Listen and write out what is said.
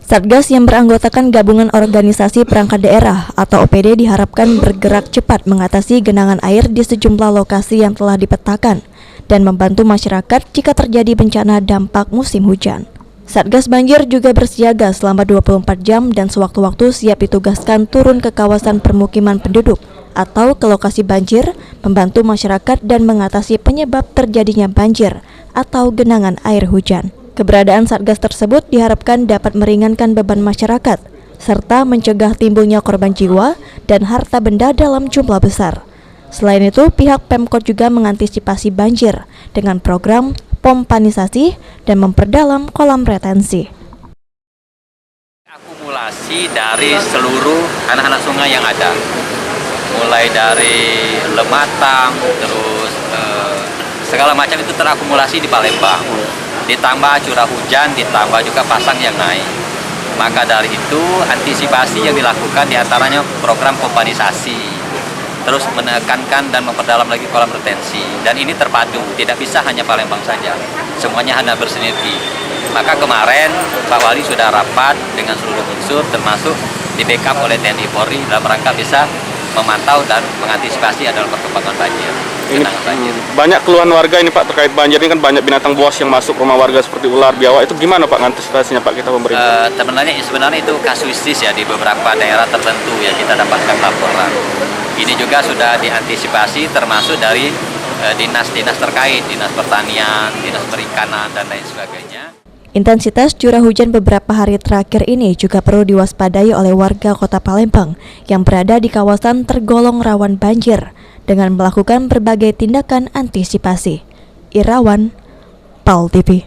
Satgas yang beranggotakan gabungan organisasi perangkat daerah atau OPD diharapkan bergerak cepat mengatasi genangan air di sejumlah lokasi yang telah dipetakan dan membantu masyarakat jika terjadi bencana dampak musim hujan. Satgas Banjir juga bersiaga selama 24 jam dan sewaktu-waktu siap ditugaskan turun ke kawasan permukiman penduduk atau ke lokasi banjir, membantu masyarakat dan mengatasi penyebab terjadinya banjir atau genangan air hujan. Keberadaan Satgas tersebut diharapkan dapat meringankan beban masyarakat, serta mencegah timbulnya korban jiwa dan harta benda dalam jumlah besar. Selain itu, pihak Pemkot juga mengantisipasi banjir dengan program pompanisasi dan memperdalam kolam retensi. Akumulasi dari seluruh anak-anak sungai yang ada, mulai dari Lematang, terus segala macam itu terakumulasi di Palembang. Ditambah curah hujan, ditambah juga pasang yang naik. Maka dari itu antisipasi yang dilakukan diantaranya program pompanisasi, terus menekankan dan memperdalam lagi kolam retensi. Dan ini terpadu, tidak bisa hanya Palembang saja, semuanya hanya bersinergi. Maka kemarin Pak Wali sudah rapat dengan seluruh unsur, termasuk di backup oleh TNI Polri dalam rangka bisa memantau dan mengantisipasi adalah perkembangan banjir. Banyak keluhan warga ini Pak terkait banjir ini, kan banyak binatang buas yang masuk rumah warga seperti ular, biawak. Itu gimana Pak antisipasinya Pak kita pemerintah? Sebenarnya itu kasuistis ya, di beberapa daerah tertentu ya kita dapatkan laporan. Ini juga sudah diantisipasi termasuk dari dinas-dinas terkait, dinas pertanian, dinas perikanan dan lain sebagainya. Intensitas curah hujan beberapa hari terakhir ini juga perlu diwaspadai oleh warga Kota Palembang yang berada di kawasan tergolong rawan banjir dengan melakukan berbagai tindakan antisipasi. Irawan, PAL TV.